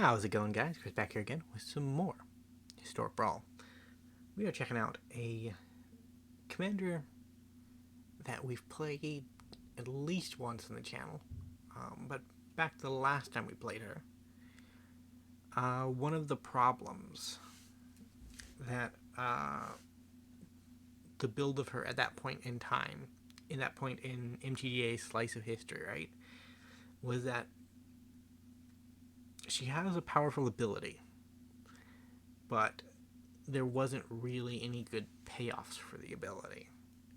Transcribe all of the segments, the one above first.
How's it going, guys? Chris back here again with some more Historic Brawl. We are checking out a commander that we've played at least once on the channel, but back to the last time we played her. One of the problems that the build of her at that point in time, in that point in MTGA's slice of history, right, was that she has a powerful ability, but there wasn't really any good payoffs for the ability.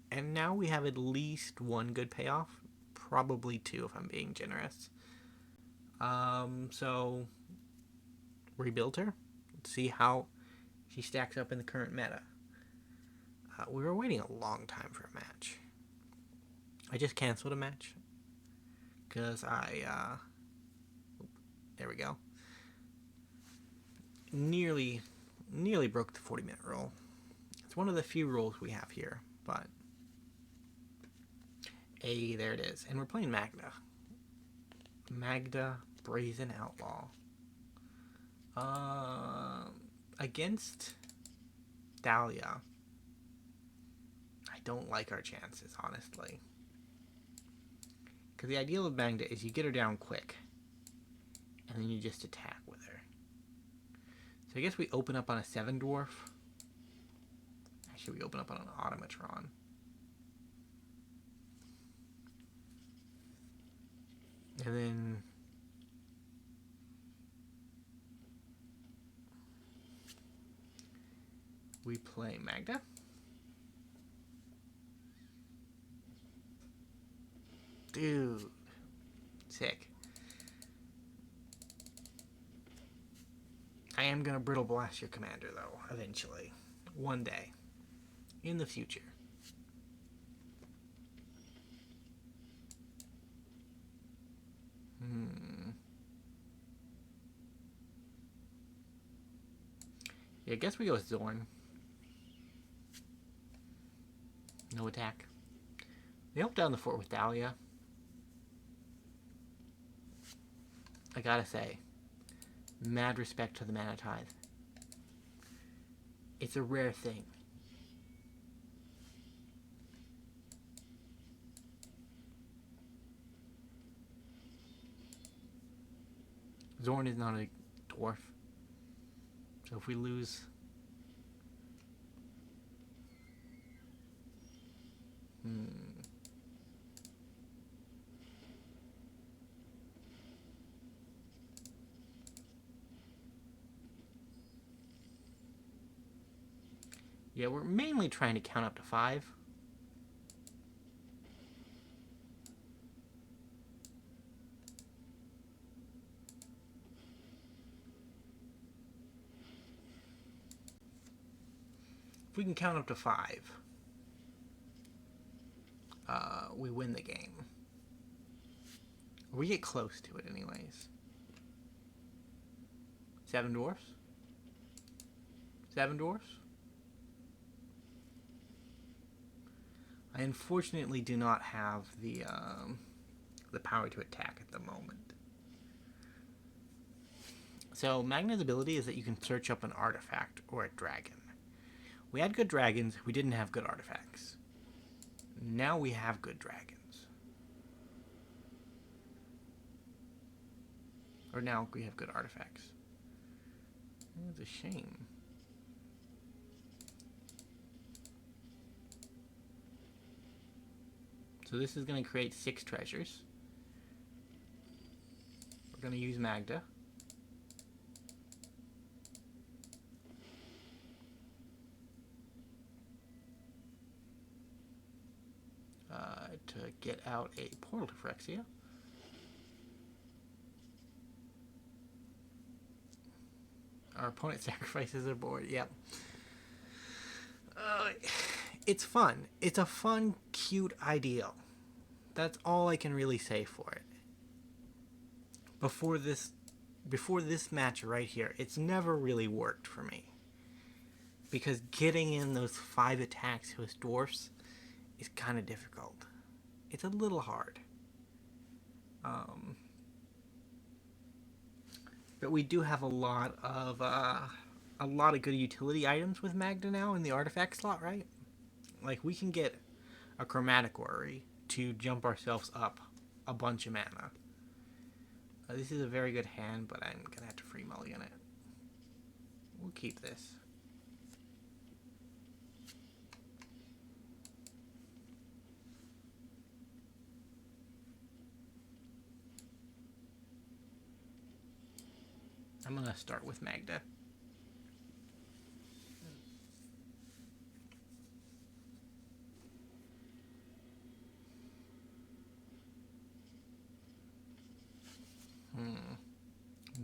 And now we have at least one good payoff, probably two if I'm being generous. So rebuild her, see how she stacks up in the current meta. We were waiting a long time for a match. I just canceled a match because there we go. Nearly broke the 40-minute rule. It's one of the few rules we have here, but there it is. And we're playing Magda. Magda, Brazen Outlaw. Against Dahlia. I don't like our chances, honestly. Because the ideal of Magda is you get her down quick, and then you just attack with her. So I guess we open up on a Seven Dwarf. Actually, we open up on an Automaton. And then we play Magda. Dude. Sick. I am going to Brittle Blast your commander, though, eventually. One day. In the future. Yeah, I guess we go with Zorn. No attack. They hold down the fort with Dahlia. I gotta say, mad respect to the Mana Tithe. It's a rare thing. Zorn is not a dwarf. So if we lose... Yeah, we're mainly trying to count up to 5. If we can count up to 5, we win the game. We get close to it anyways. 7 Dwarfs? 7 Dwarfs? I unfortunately do not have the power to attack at the moment. So Magna's ability is that you can search up an artifact or a dragon. We had good dragons, we didn't have good artifacts. Now we have good dragons. Or now we have good artifacts. It's a shame. So this is going to create 6 treasures. We're going to use Magda. To get out a portal to Phyrexia. Our opponent sacrifices a board. Yep. It's fun. It's a fun, cute ideal. That's all I can really say for it. Before this match right here, it's never really worked for me. Because getting in those 5 attacks with dwarfs is kind of difficult. It's a little hard. But we do have a lot of good utility items with Magda now in the artifact slot, right? Like, we can get a Chromatic Orrery to jump ourselves up a bunch of mana. This is a very good hand, but I'm gonna have to free mulligan it. We'll keep this. I'm gonna start with Magda.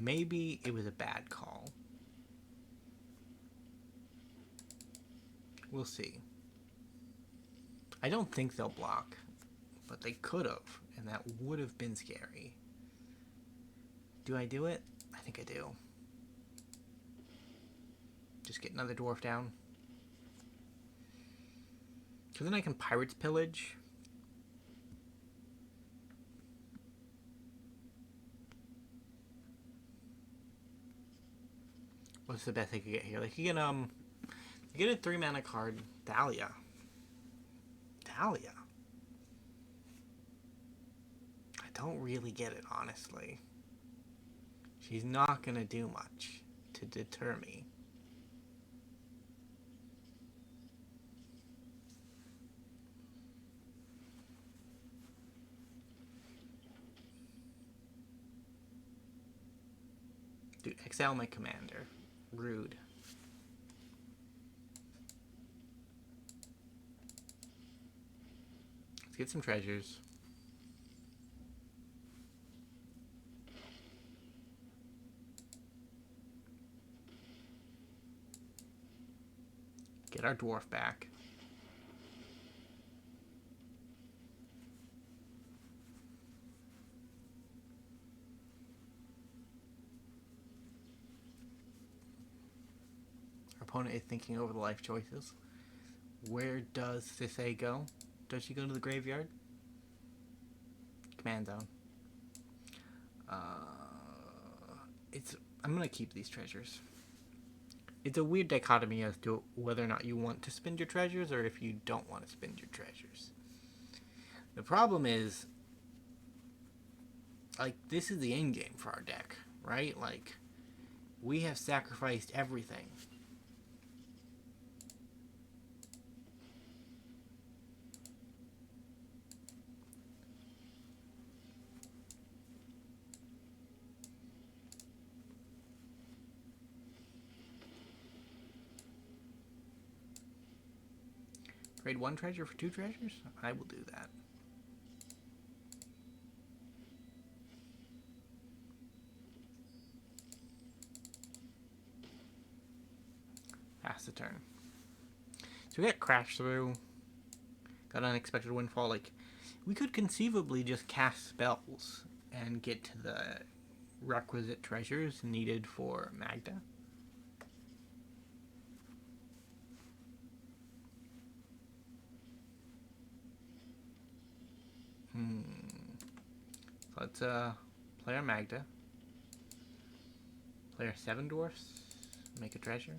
Maybe it was a bad call. We'll see. I don't think they'll block, but they could have, and that would have been scary. Do I do it? I think I do. Just get another dwarf down. So then I can Pirate's Pillage. What's the best I could get here? Like, you get a 3 mana card, Dahlia. Dahlia. I don't really get it, honestly. She's not gonna do much to deter me. Dude, exile my commander. Rude. Let's get some treasures. Get our dwarf back. Our opponent is thinking over the life choices. Where does Sisay go? Does she go to the graveyard? Command zone. I'm gonna keep these treasures. It's a weird dichotomy as to whether or not you want to spend your treasures or if you don't want to spend your treasures. The problem is, like, this is the end game for our deck, right? Like, we have sacrificed everything. Trade 1 treasure for 2 treasures? I will do that. Pass the turn. So we got Crash Through. Got Unexpected Windfall. Like, we could conceivably just cast spells and get to the requisite treasures needed for Magda. So let's play our Magda. Play our 7 Dwarfs. Make a treasure.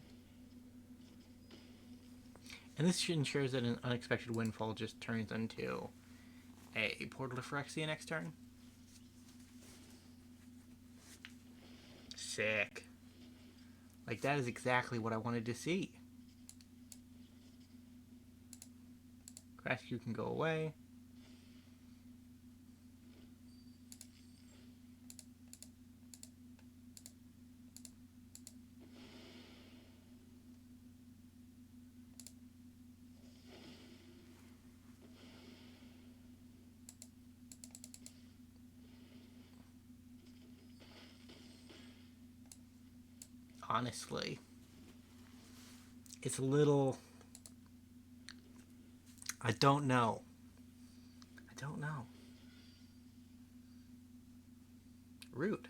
And this ensures that an Unexpected Windfall just turns into a Portal to Phyrexia next turn. Sick. Like, that is exactly what I wanted to see. Rescue can go away. Honestly, it's a little... I don't know. Rude.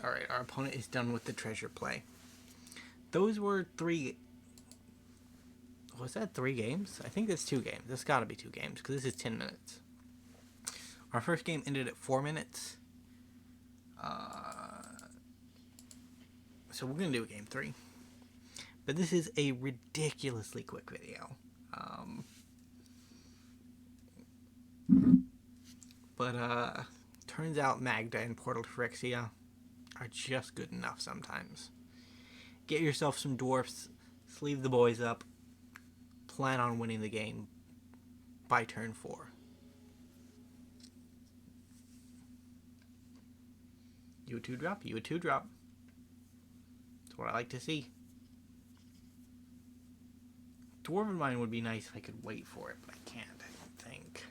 Alright, our opponent is done with the treasure play. Those were 3... Was that 3 games? I think that's 2 games. That's got to be 2 games, because this is 10 minutes. Our first game ended at 4 minutes. So we're going to do a game 3. But this is a ridiculously quick video. Turns out Magda and Portal to Phyrexia are just good enough sometimes. Get yourself some dwarfs, sleeve the boys up, plan on winning the game by turn 4. You a 2-drop, you a 2-drop. That's what I like to see. Dwarven Mine would be nice if I could wait for it, but I can't, I don't think.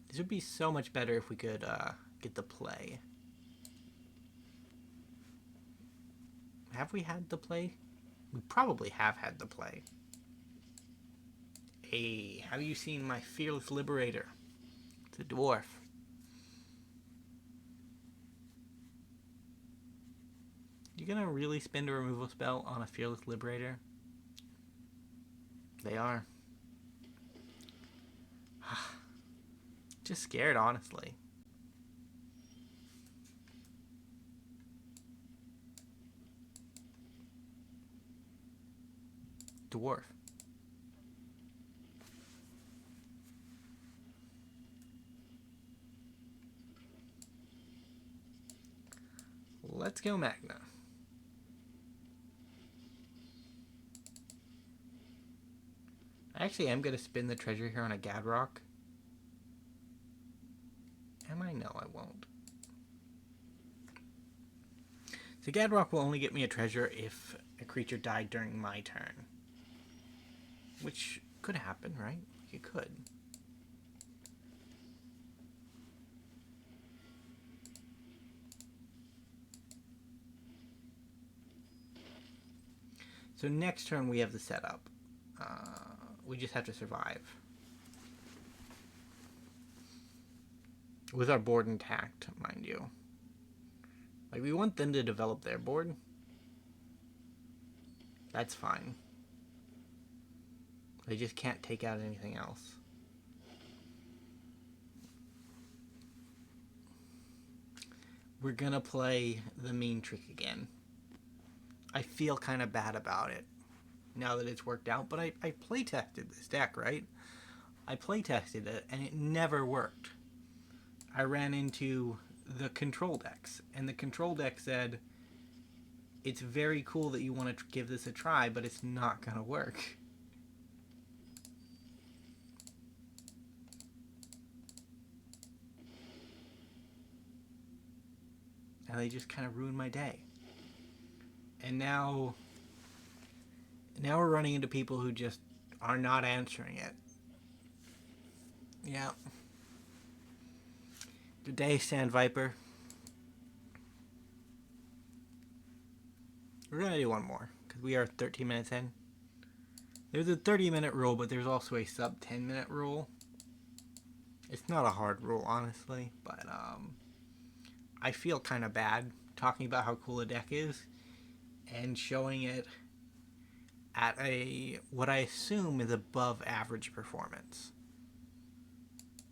This would be so much better if we could get the play. Have we had the play? We probably have had the play. Hey, have you seen my Fearless Liberator? It's a dwarf. You gonna really spend a removal spell on a Fearless Liberator? They are. Just scared, honestly. Dwarf. Let's go Magda. I actually am going to spin the treasure here on a Gadrock. Am I? No, I won't. So Gadrock will only get me a treasure if a creature died during my turn. Which could happen, right? It could. So next turn we have the setup. We just have to survive. With our board intact, mind you. Like, we want them to develop their board. That's fine. They just can't take out anything else. We're gonna play the mean trick again. I feel kind of bad about it now that it's worked out, but I play-tested this deck, right? I play-tested it, and it never worked. I ran into the control decks, and the control deck said, it's very cool that you want to give this a try, but it's not going to work. And they just kind of ruined my day. And now we're running into people who just are not answering it. Yeah. Good day, Sand Viper. We're going to do one more, because we are 13 minutes in. There's a 30-minute rule, but there's also a sub-10-minute rule. It's not a hard rule, honestly, but I feel kind of bad talking about how cool a deck is and showing it at what I assume is above average performance.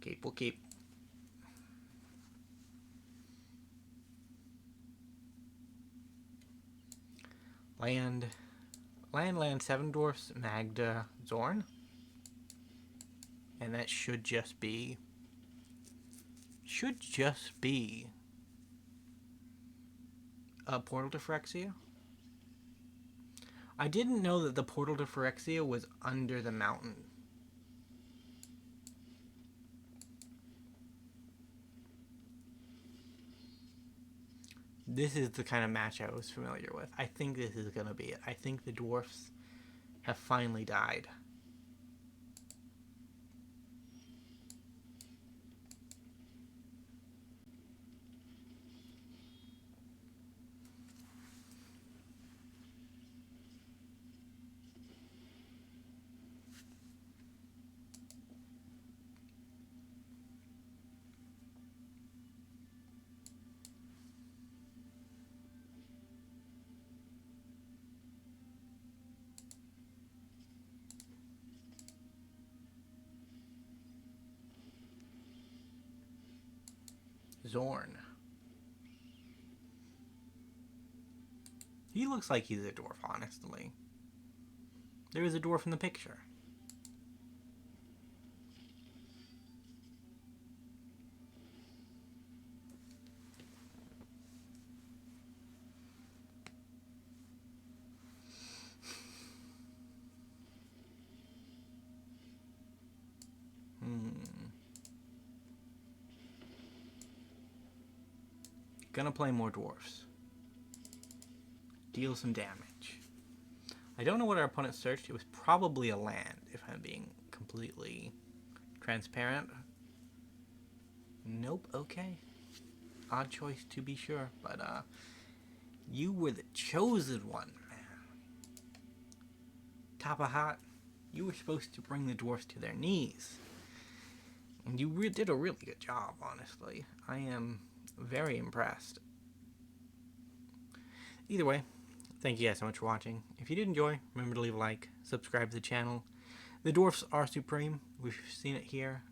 Keep, we'll keep. Land, Seven Dwarfs, Magda, Zorn. And that should just be a Portal to Phyrexia. I didn't know that the Portal to Phyrexia was under the mountain. This is the kind of match I was familiar with. I think this is going to be it. I think the dwarfs have finally died. Zorn. He looks like he's a dwarf, honestly. There is a dwarf in the picture. Gonna play more dwarfs. Deal some damage. I don't know what our opponent searched. It was probably a land, if I'm being completely transparent. Nope, okay. Odd choice to be sure, but you were the chosen one, man. Top of hat, you were supposed to bring the dwarfs to their knees. And you did a really good job, honestly. I am very impressed. Either way, thank you guys so much for watching. If you did enjoy, remember to leave a like, subscribe to the channel. The dwarfs are supreme. We've seen it here.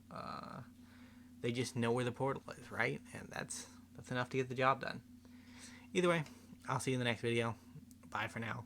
They just know where the portal is, right? And that's enough to get the job done. Either way, I'll see you in the next video. Bye for now.